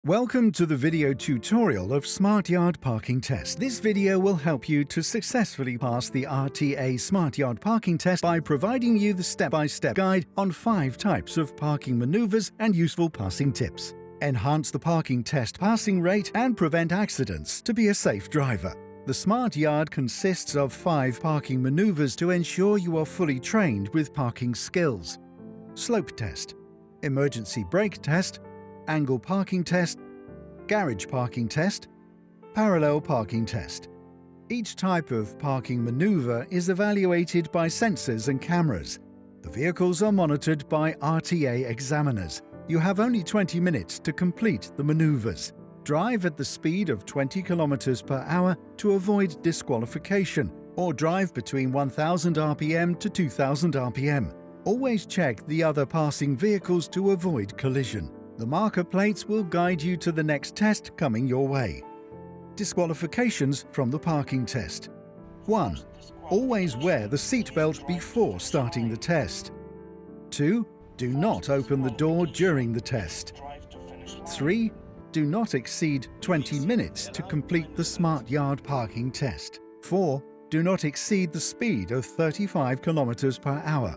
Welcome to the video tutorial of Smart Yard Parking Test. This video will help you to successfully pass the RTA Smart Yard Parking Test by providing you the step-by-step guide on 5 types of parking maneuvers and useful passing tips. Enhance the parking test passing rate and prevent accidents to be a safe driver. The Smart Yard consists of 5 parking maneuvers to ensure you are fully trained with parking skills. Slope test, emergency brake test, angle parking test, garage parking test, parallel parking test. Each type of parking maneuver is evaluated by sensors and cameras. The vehicles are monitored by RTA examiners. You have only 20 minutes to complete the maneuvers. Drive at the speed of 20 km per hour to avoid disqualification, or drive between 1000 rpm to 2000 rpm. Always check the other passing vehicles to avoid collision. The marker plates will guide you to the next test coming your way. Disqualifications from the parking test. 1. Always wear the seatbelt before starting the test. 2. Do not open the door during the test. 3. Do not exceed 20 minutes to complete the Smart Yard Parking Test. 4. Do not exceed the speed of 35 km per hour.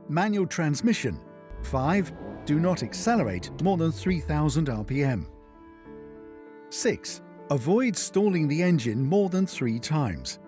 Manual transmission. 5. Do not accelerate more than 3000 rpm. 6. Avoid stalling the engine more than 3 times.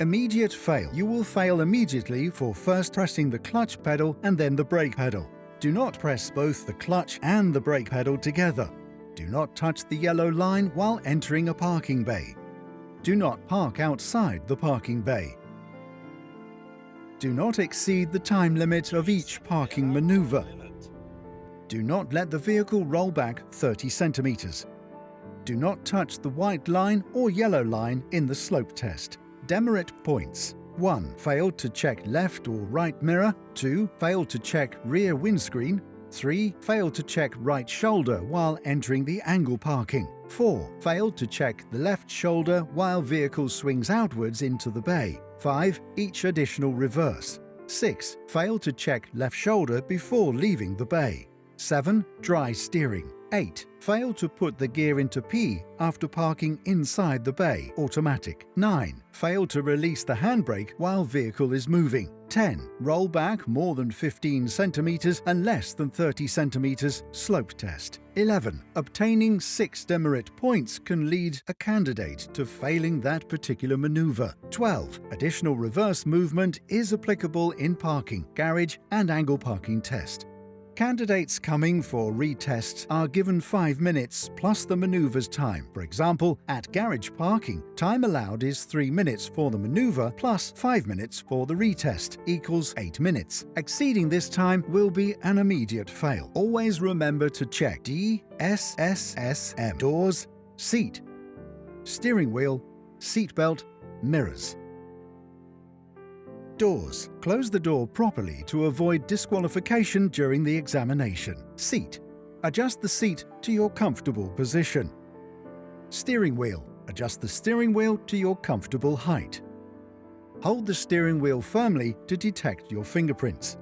Immediate fail. You will fail immediately for first pressing the clutch pedal and then the brake pedal. Do not press both the clutch and the brake pedal together. Do not touch the yellow line while entering a parking bay. Do not park outside the parking bay. Do not exceed the time limit of each parking maneuver. Do not let the vehicle roll back 30 centimeters. Do not touch the white line or yellow line in the slope test. Demerit points. 1. Failed to check left or right mirror. 2. Failed to check rear windscreen. 3. Failed to check right shoulder while entering the angle parking. 4. Failed to check the left shoulder while vehicle swings outwards into the bay. 5. Each additional reverse. 6. Failed to check left shoulder before leaving the bay. 7. Dry steering. 8. Failed to put the gear into P after parking inside the bay, automatic. 9. Failed to release the handbrake while vehicle is moving. 10. Roll back more than 15 centimeters and less than 30 centimeters, slope test. 11. Obtaining 6 demerit points can lead a candidate to failing that particular maneuver. 12. Additional reverse movement is applicable in parking, garage and angle parking test. Candidates coming for retests are given 5 minutes plus the maneuver's time. For example, at garage parking, time allowed is 3 minutes for the maneuver plus 5 minutes for the retest equals 8 minutes. Exceeding this time will be an immediate fail. Always remember to check DSSSM, doors, seat, steering wheel, seatbelt, mirrors. Doors. Close the door properly to avoid disqualification during the examination. Seat. Adjust the seat to your comfortable position. Steering wheel. Adjust the steering wheel to your comfortable height. Hold the steering wheel firmly to detect your fingerprints.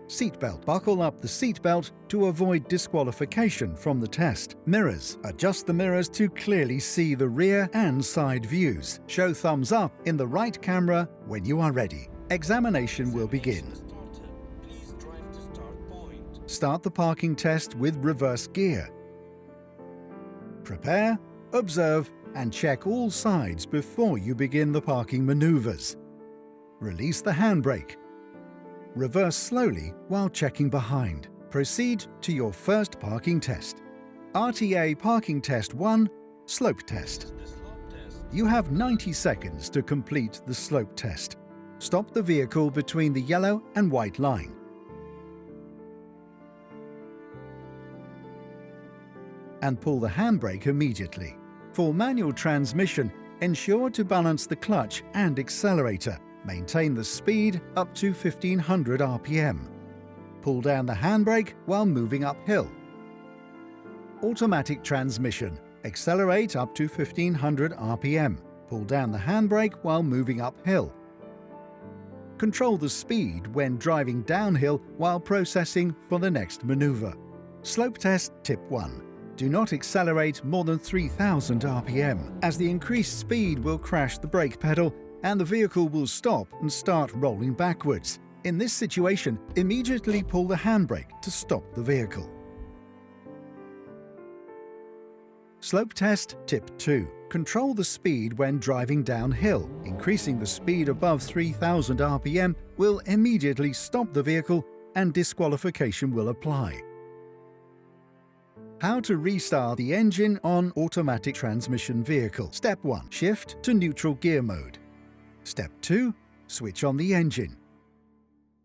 Seatbelt. Buckle up the seatbelt to avoid disqualification from the test. Mirrors. Adjust the mirrors to clearly see the rear and side views. Show thumbs up in the right camera when you are ready. Examination will begin. Start the parking test with reverse gear. Prepare, observe, and check all sides before you begin the parking maneuvers. Release the handbrake. Reverse slowly while checking behind. Proceed to your first parking test. RTA Parking Test 1, Slope Test. You have 90 seconds to complete the slope test. Stop the vehicle between the yellow and white line. And pull the handbrake immediately. For manual transmission, ensure to balance the clutch and accelerator. Maintain the speed up to 1500 rpm. Pull down the handbrake while moving uphill. Automatic transmission. Accelerate up to 1500 rpm. Pull down the handbrake while moving uphill. Control the speed when driving downhill while processing for the next maneuver. Slope test tip 1. Do not accelerate more than 3000 RPM, as the increased speed will crash the brake pedal and the vehicle will stop and start rolling backwards. In this situation, immediately pull the handbrake to stop the vehicle. Slope test tip 2. Control the speed when driving downhill. Increasing the speed above 3000 RPM will immediately stop the vehicle and disqualification will apply. How to restart the engine on automatic transmission vehicle. Step 1. Shift to neutral gear mode. Step 2. Switch on the engine.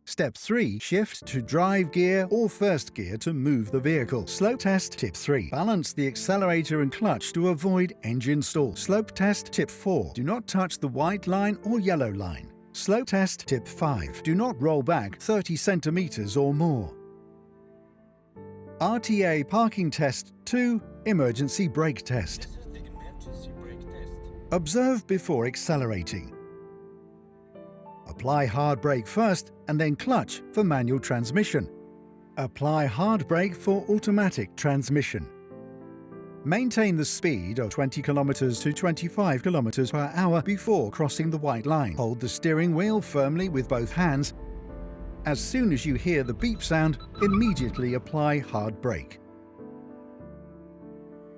Step 3. Shift to drive gear or first gear to move the vehicle. Slope test tip 3. Balance the accelerator and clutch to avoid engine stall. Slope test tip 4. Do not touch the white line or yellow line. Slope test tip 5. Do not roll back 30 centimeters or more. RTA parking test 2. Emergency brake test. This is the emergency brake test. Observe before accelerating. Apply hard brake first and then clutch for manual transmission. Apply hard brake for automatic transmission. Maintain the speed of 20 km to 25 km per hour before crossing the white line. Hold the steering wheel firmly with both hands. As soon as you hear the beep sound, immediately apply hard brake.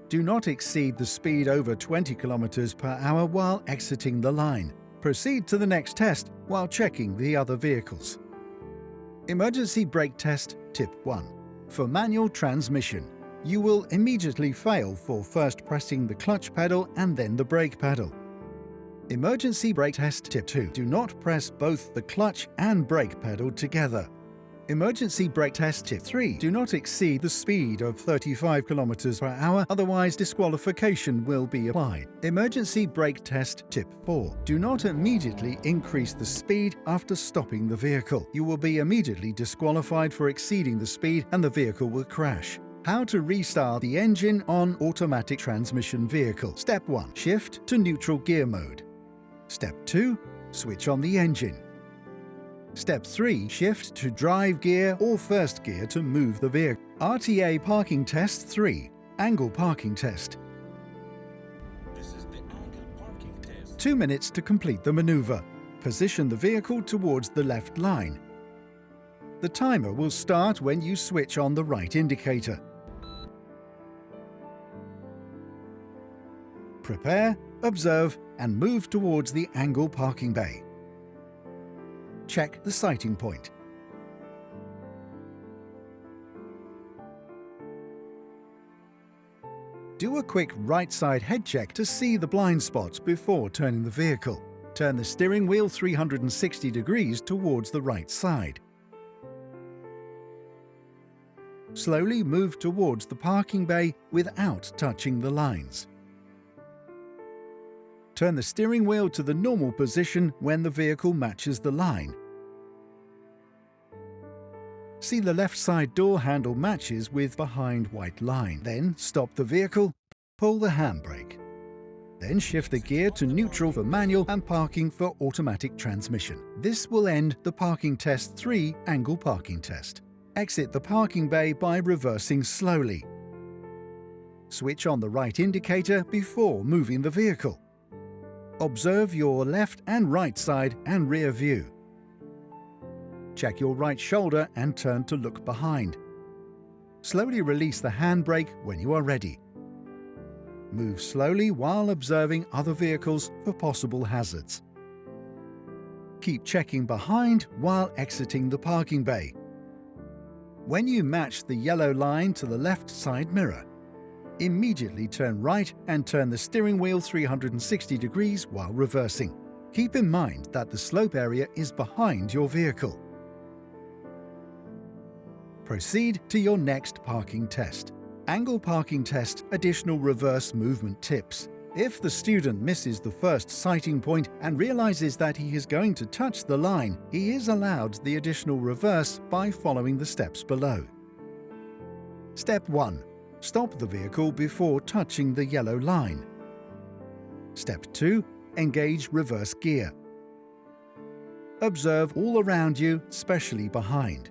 Do not exceed the speed over 20 km per hour while exiting the line. Proceed to the next test while checking the other vehicles. Emergency brake test tip 1. For manual transmission, you will immediately fail for first pressing the clutch pedal and then the brake pedal. Emergency brake test tip 2. Do not press both the clutch and brake pedal together. Emergency brake test tip 3. Do not exceed the speed of 35 km per hour, otherwise disqualification will be applied. Emergency brake test tip 4. Do not immediately increase the speed after stopping the vehicle. You will be immediately disqualified for exceeding the speed and the vehicle will crash. How to restart the engine on automatic transmission vehicle. Step 1. Shift to neutral gear mode. Step 2. Switch on the engine. Step 3. Shift to drive gear or first gear to move the vehicle. RTA parking test 3. Angle parking test. This is the angle parking test. 2 minutes to complete the maneuver. Position the vehicle towards the left line. The timer will start when you switch on the right indicator. Prepare, observe, and move towards the angle parking bay. Check the sighting point. Do a quick right side head check to see the blind spots before turning the vehicle. Turn the steering wheel 360 degrees towards the right side. Slowly move towards the parking bay without touching the lines. Turn the steering wheel to the normal position when the vehicle matches the line. See the left side door handle matches with behind white line. Then stop the vehicle, pull the handbrake. Then shift the gear to neutral for manual and parking for automatic transmission. This will end the parking test 3 angle parking test. Exit the parking bay by reversing slowly. Switch on the right indicator before moving the vehicle. Observe your left and right side and rear view. Check your right shoulder and turn to look behind. Slowly release the handbrake when you are ready. Move slowly while observing other vehicles for possible hazards. Keep checking behind while exiting the parking bay. When you match the yellow line to the left side mirror, immediately turn right and turn the steering wheel 360 degrees while reversing. Keep in mind that the slope area is behind your vehicle. Proceed to your next parking test. Angle parking test additional reverse movement tips. If the student misses the first sighting point and realizes that he is going to touch the line, he is allowed the additional reverse by following the steps below. Step 1. Stop the vehicle before touching the yellow line. Step 2. Engage reverse gear. observe all around you, especially behind.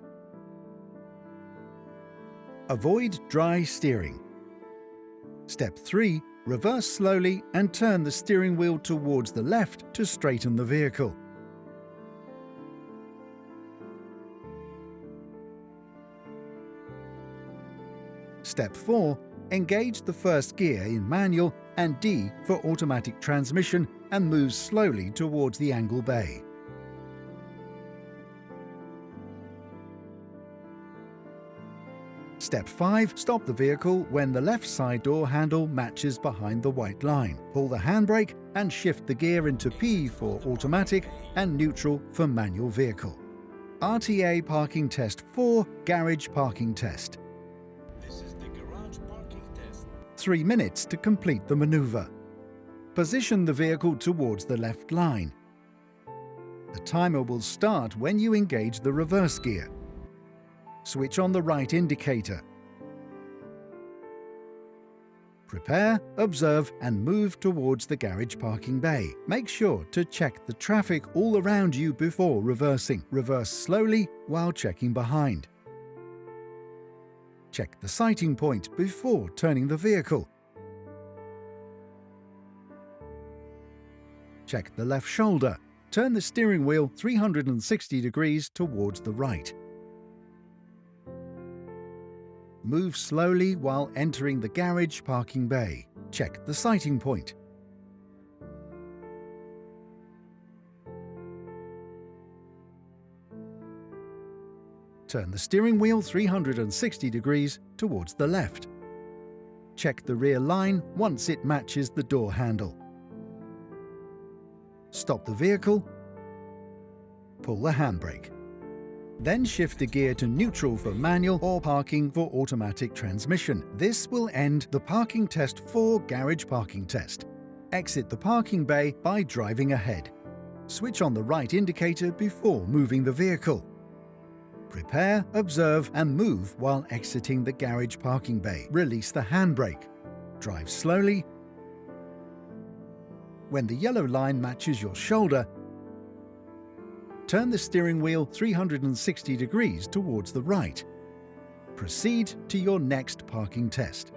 Avoid dry steering. Step 3. Reverse slowly and turn the steering wheel towards the left to straighten the vehicle. Step 4. Engage the first gear in manual and D for automatic transmission and move slowly towards the angle bay. Step 5. Stop the vehicle when the left side door handle matches behind the white line. Pull the handbrake and shift the gear into P for automatic and neutral for manual vehicle. RTA Parking Test 4 Garage Parking Test. This is the garage parking test. 3 minutes to complete the maneuver. Position the vehicle towards the left line. The timer will start when you engage the reverse gear. Switch on the right indicator. Prepare, observe and move towards the garage parking bay. Make sure to check the traffic all around you before reversing. Reverse slowly while checking behind. Check the sighting point before turning the vehicle. Check the left shoulder. Turn the steering wheel 360 degrees towards the right. Move slowly while entering the garage parking bay. Check the sighting point. Turn the steering wheel 360 degrees towards the left. Check the rear line once it matches the door handle. Stop the vehicle. Pull the handbrake. Then shift the gear to neutral for manual or parking for automatic transmission. This will end the Parking Test 4 Garage Parking Test. Exit the parking bay by driving ahead. Switch on the right indicator before moving the vehicle. Prepare, observe and move while exiting the garage parking bay. Release the handbrake. Drive slowly. When the yellow line matches your shoulder, turn the steering wheel 360 degrees towards the right. Proceed to your next parking test.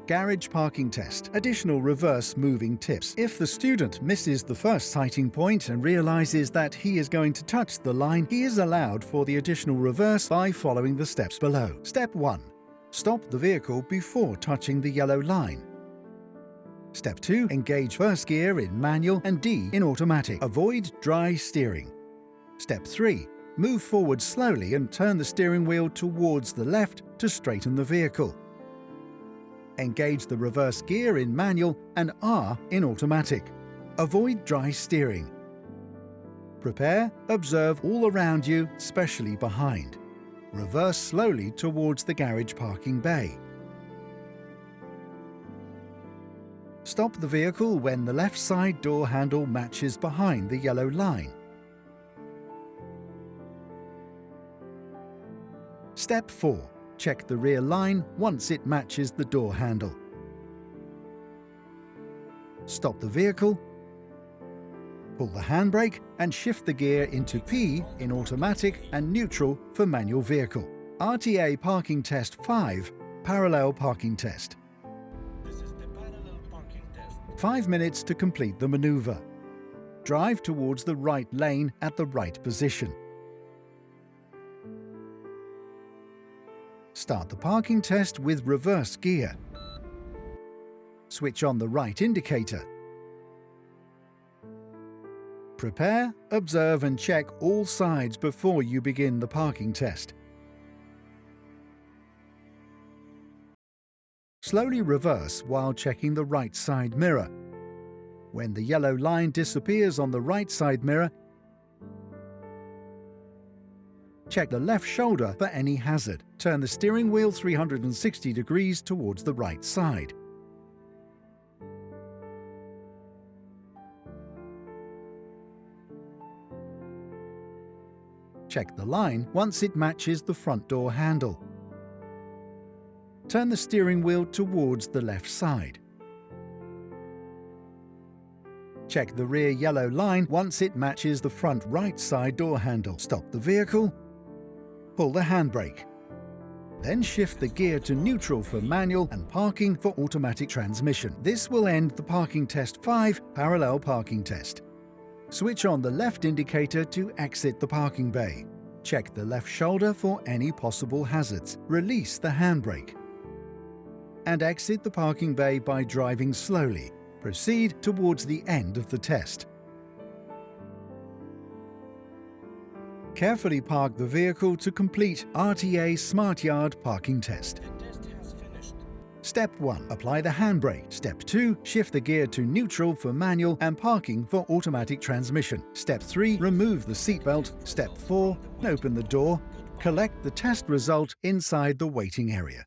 Garage parking test. Additional reverse moving tips. If the student misses the first sighting point and realizes that he is going to touch the line, he is allowed for the additional reverse by following the steps below. Step 1. Stop the vehicle before touching the yellow line. Step 2. Engage first gear in manual and D in automatic. Avoid dry steering. Step 3. Move forward slowly and turn the steering wheel towards the left to straighten the vehicle. Engage the reverse gear in manual and R in automatic. Avoid dry steering. Prepare, observe all around you, especially behind. Reverse slowly towards the garage parking bay. Stop the vehicle when the left side door handle matches behind the yellow line. Step 4. Check the rear line once it matches the door handle. Stop the vehicle. Pull the handbrake and shift the gear into P in automatic and neutral for manual vehicle. RTA Parking Test 5 Parallel Parking Test. 5 minutes to complete the maneuver. Drive towards the right lane at the right position. Start the parking test with reverse gear. Switch on the right indicator. Prepare, observe and check all sides before you begin the parking test. Slowly reverse while checking the right side mirror. When the yellow line disappears on the right side mirror, check the left shoulder for any hazard. Turn the steering wheel 360 degrees towards the right side. Check the line once it matches the front door handle. Turn the steering wheel towards the left side. Check the rear yellow line once it matches the front right side door handle. Stop the vehicle. Pull the handbrake. Then shift the gear to neutral for manual and parking for automatic transmission. This will end the Parking Test 5 parallel parking test. Switch on the left indicator to exit the parking bay. Check the left shoulder for any possible hazards. Release the handbrake. And exit the parking bay by driving slowly. Proceed towards the end of the test. Carefully park the vehicle to complete RTA Smart Yard parking test. The test has finished. Step 1. Apply the handbrake. Step 2. Shift the gear to neutral for manual and parking for automatic transmission. Step 3. Remove the seatbelt. Step 4. Open the door. Collect the test result inside the waiting area.